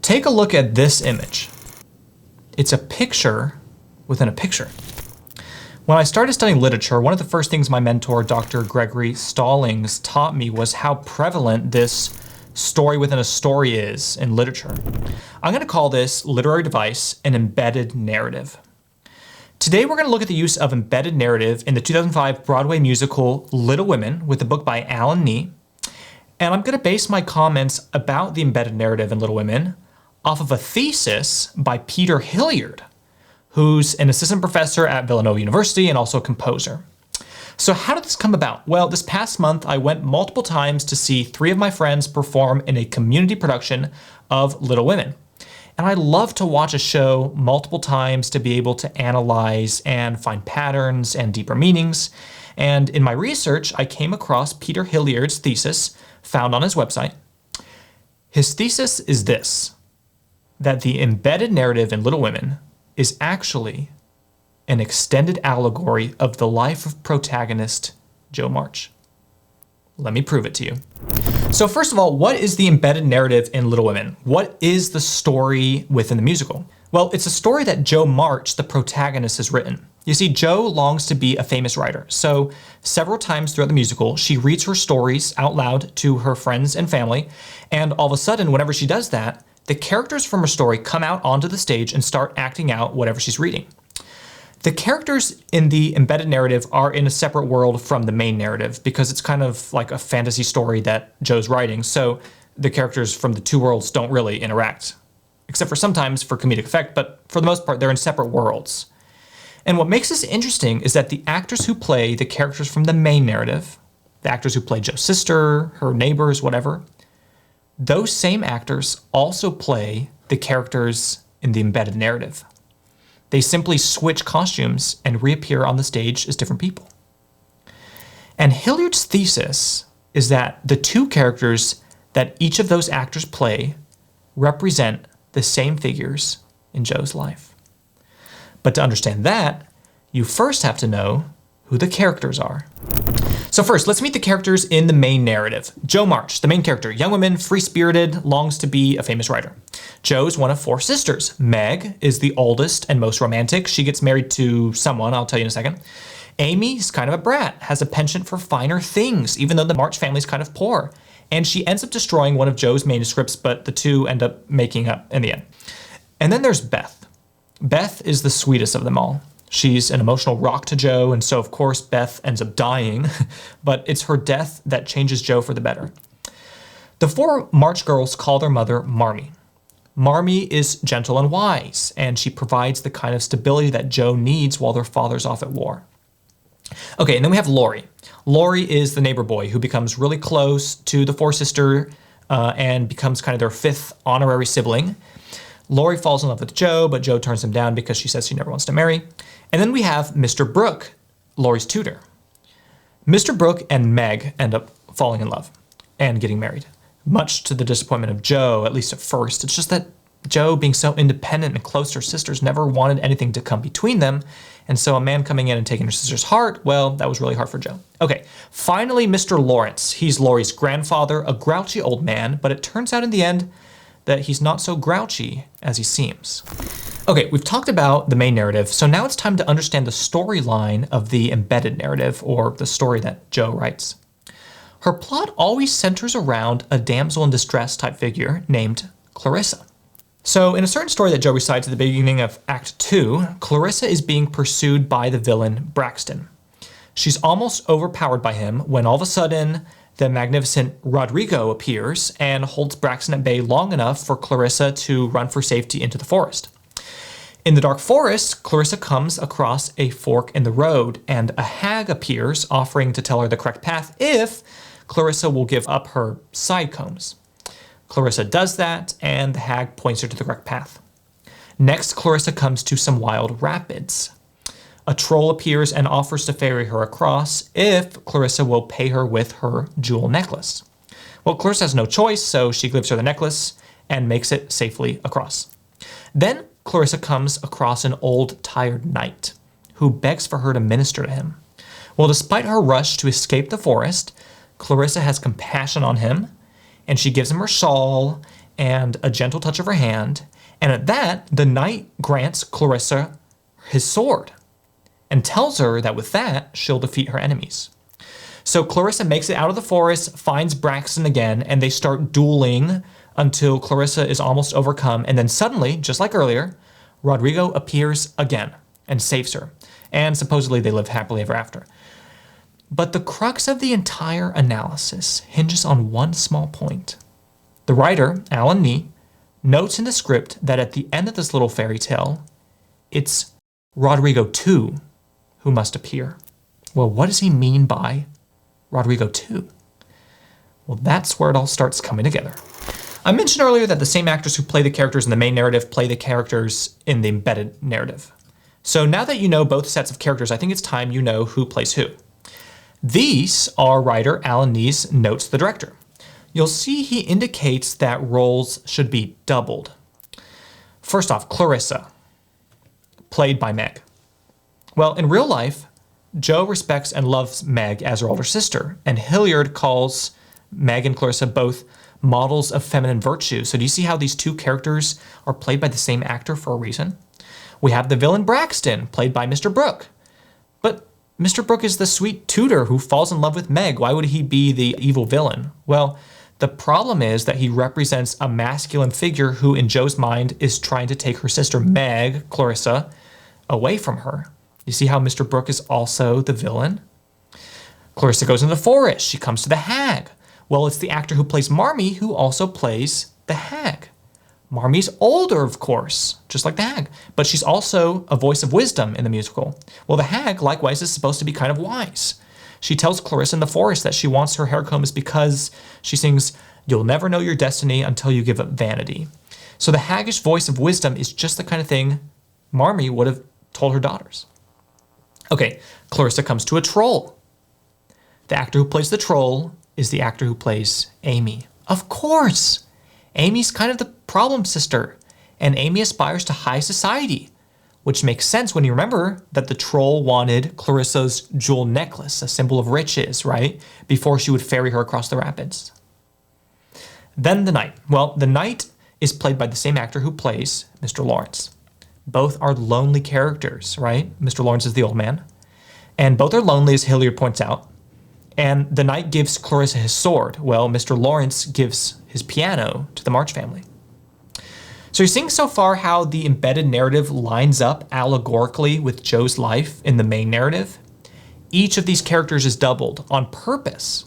Take a look at this image. It's a picture within a picture. When I started studying literature, one of the first things my mentor, Dr. Gregory Stallings, taught me was how prevalent this story within a story is in literature. I'm going to call this literary device an embedded narrative. Today we're going to look at the use of embedded narrative in the 2005 Broadway musical Little Women with a book by Alan Nee. And I'm going to base my comments about the embedded narrative in Little Women off of a thesis by Peter Hilliard, who's an assistant professor at Villanova University and also a composer. So how did this come about? Well, this past month, I went multiple times to see 3 of my friends perform in a community production of Little Women. And I love to watch a show multiple times to be able to analyze and find patterns and deeper meanings. And in my research, I came across Peter Hilliard's thesis found on his website. His thesis is this, that the embedded narrative in Little Women is actually an extended allegory of the life of protagonist Jo March. Let me prove it to you. So first of all, what is the embedded narrative in Little Women? What is the story within the musical? Well, it's a story that Jo March, the protagonist, has written. You see, Jo longs to be a famous writer, so several times throughout the musical, she reads her stories out loud to her friends and family, and all of a sudden, whenever she does that, the characters from her story come out onto the stage and start acting out whatever she's reading. The characters in the embedded narrative are in a separate world from the main narrative because it's kind of like a fantasy story that Jo's writing, so the characters from the 2 worlds don't really interact, except for sometimes for comedic effect, but for the most part, they're in separate worlds. And what makes this interesting is that the actors who play the characters from the main narrative, the actors who play Jo's sister, her neighbors, whatever, those same actors also play the characters in the embedded narrative. They simply switch costumes and reappear on the stage as different people. And Hilliard's thesis is that the 2 characters that each of those actors play represent the same figures in Jo's life. But to understand that, you first have to know who the characters are. So first, let's meet the characters in the main narrative. Jo March, the main character, young woman, free-spirited, longs to be a famous writer. Jo's one of 4 sisters. Meg is the oldest and most romantic. She gets married to someone, I'll tell you in a second. Amy's kind of a brat, has a penchant for finer things, even though the March family's kind of poor. And she ends up destroying one of Jo's manuscripts, but the 2 end up making up in the end. And then there's Beth. Beth is the sweetest of them all. She's an emotional rock to Jo, and so of course Beth ends up dying, but it's her death that changes Jo for the better. The 4 March girls call their mother Marmee. Marmee is gentle and wise, and she provides the kind of stability that Jo needs while their father's off at war. Okay, and then we have Laurie. Laurie is the neighbor boy who becomes really close to the 4 sisters and becomes kind of their 5th honorary sibling. Laurie falls in love with Jo, but Jo turns him down because she says she never wants to marry. And then we have Mr. Brooke, Laurie's tutor. Mr. Brooke and Meg end up falling in love and getting married, much to the disappointment of Jo, at least at first. It's just that Jo, being so independent and close to her sisters, never wanted anything to come between them. And so a man coming in and taking her sister's heart, well, that was really hard for Jo. Okay, finally, Mr. Lawrence. He's Laurie's grandfather, a grouchy old man, but it turns out in the end that he's not so grouchy as he seems. Okay, we've talked about the main narrative, so now it's time to understand the storyline of the embedded narrative, or the story that Jo writes. Her plot always centers around a damsel in distress type figure named Clarissa. So in a certain story that Jo recites at the beginning of Act 2, Clarissa is being pursued by the villain Braxton. She's almost overpowered by him when all of a sudden the magnificent Rodrigo appears and holds Braxton at bay long enough for Clarissa to run for safety into the forest. In the dark forest, Clarissa comes across a fork in the road, and a hag appears offering to tell her the correct path if Clarissa will give up her side combs. Clarissa does that, and the hag points her to the correct path. Next, Clarissa comes to some wild rapids. A troll appears and offers to ferry her across if Clarissa will pay her with her jewel necklace. Well, Clarissa has no choice, so she gives her the necklace and makes it safely across. Then Clarissa comes across an old, tired knight who begs for her to minister to him. Well, despite her rush to escape the forest, Clarissa has compassion on him, and she gives him her shawl and a gentle touch of her hand, and at that, the knight grants Clarissa his sword and tells her that with that, she'll defeat her enemies. So Clarissa makes it out of the forest, finds Braxton again, and they start dueling until Clarissa is almost overcome, and then suddenly, just like earlier, Rodrigo appears again and saves her, and supposedly they live happily ever after. But the crux of the entire analysis hinges on one small point. The writer, Alan Nee, notes in the script that at the end of this little fairy tale, it's Rodrigo 2 who must appear. Well, what does he mean by Rodrigo 2? Well, that's where it all starts coming together. I mentioned earlier that the same actors who play the characters in the main narrative play the characters in the embedded narrative. So now that you know both sets of characters, I think it's time you know who plays who. These are writer Alan Nee's notes to the director. You'll see he indicates that roles should be doubled. First off, Clarissa, played by Meg. Well, in real life, Jo respects and loves Meg as her older sister, and Hilliard calls Meg and Clarissa both models of feminine virtue. So do you see how these two characters are played by the same actor for a reason? We have the villain Braxton, played by Mr. Brooke. But Mr. Brooke is the sweet tutor who falls in love with Meg. Why would he be the evil villain? Well, the problem is that he represents a masculine figure who, in Jo's mind, is trying to take her sister Meg, Clarissa, away from her. You see how Mr. Brooke is also the villain? Clarissa goes in the forest. She comes to the hag. Well, it's the actor who plays Marmee who also plays the hag. Marmee's older, of course, just like the hag, but she's also a voice of wisdom in the musical. Well, the hag, likewise, is supposed to be kind of wise. She tells Clarissa in the forest that she wants her hair combed because she sings, "You'll never know your destiny until you give up vanity." So the haggish voice of wisdom is just the kind of thing Marmee would have told her daughters. Okay, Clarissa comes to a troll. The actor who plays the troll is the actor who plays Amy. Of course! Amy's kind of the problem sister, and Amy aspires to high society, which makes sense when you remember that the troll wanted Clarissa's jewel necklace, a symbol of riches, right? Before she would ferry her across the rapids. Then the knight. Well, the knight is played by the same actor who plays Mr. Lawrence. Both are lonely characters, right? Mr. Lawrence is the old man. And both are lonely, as Hilliard points out. And the knight gives Clarissa his sword. Well, Mr. Lawrence gives his piano to the March family. So you're seeing so far how the embedded narrative lines up allegorically with Jo's life in the main narrative. Each of these characters is doubled on purpose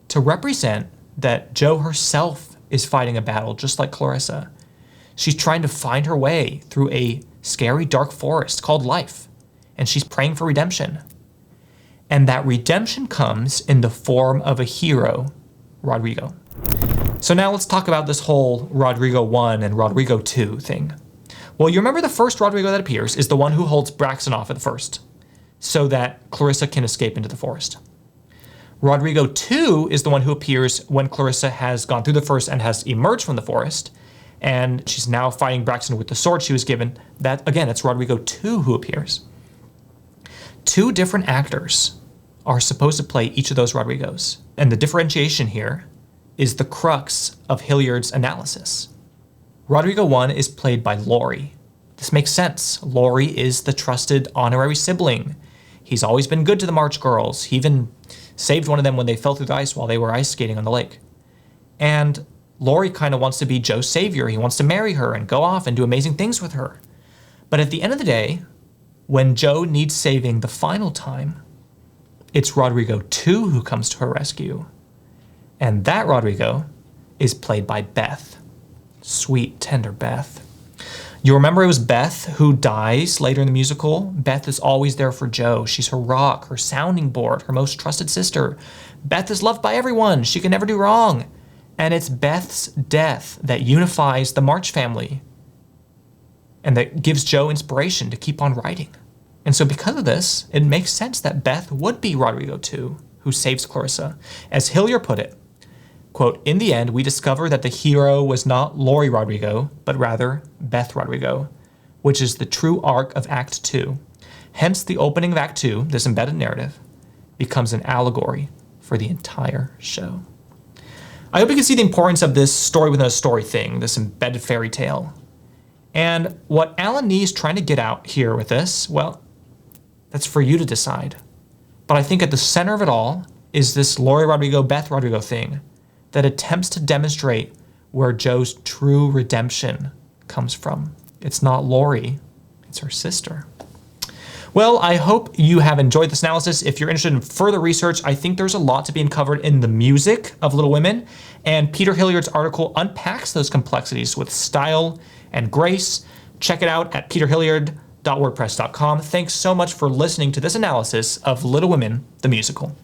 to represent that Jo herself is fighting a battle just like Clarissa. She's trying to find her way through a scary, dark forest called life, and she's praying for redemption. And that redemption comes in the form of a hero, Rodrigo. So now let's talk about this whole Rodrigo 1 and Rodrigo 2 thing. Well, you remember the first Rodrigo that appears is the one who holds Braxton off at first, so that Clarissa can escape into the forest. Rodrigo 2 is the one who appears when Clarissa has gone through the forest and has emerged from the forest, and she's now fighting Braxton with the sword she was given. That, again, it's Rodrigo 2 who appears. Two different actors are supposed to play each of those Rodrigos, and the differentiation here is the crux of Hilliard's analysis. Rodrigo 1 is played by Laurie. This makes sense. Laurie is the trusted honorary sibling. He's always been good to the March girls. He even saved one of them when they fell through the ice while they were ice skating on the lake. And Laurie kind of wants to be Jo's savior. He wants to marry her and go off and do amazing things with her. But at the end of the day, when Jo needs saving the final time, it's Rodrigo 2 who comes to her rescue. And that Rodrigo is played by Beth. Sweet, tender Beth. You remember it was Beth who dies later in the musical? Beth is always there for Jo. She's her rock, her sounding board, her most trusted sister. Beth is loved by everyone. She can never do wrong. And it's Beth's death that unifies the March family and that gives Jo inspiration to keep on writing. And so because of this, it makes sense that Beth would be Rodrigo 2, who saves Clarissa. As Hilliard put it, quote, "In the end, we discover that the hero was not Laurie Rodrigo, but rather Beth Rodrigo, which is the true arc of Act 2. Hence, the opening of Act 2, this embedded narrative, becomes an allegory for the entire show." I hope you can see the importance of this story within a story thing, this embedded fairy tale. And what Alan Nee is trying to get out here with this, well, that's for you to decide. But I think at the center of it all is this Lori Rodrigo, Beth Rodrigo thing that attempts to demonstrate where Joe's true redemption comes from. It's not Lori, it's her sister. Well, I hope you have enjoyed this analysis. If you're interested in further research, I think there's a lot to be uncovered in the music of Little Women, and Peter Hilliard's article unpacks those complexities with style and grace. Check it out at peterhilliard.wordpress.com. Thanks so much for listening to this analysis of Little Women, the musical.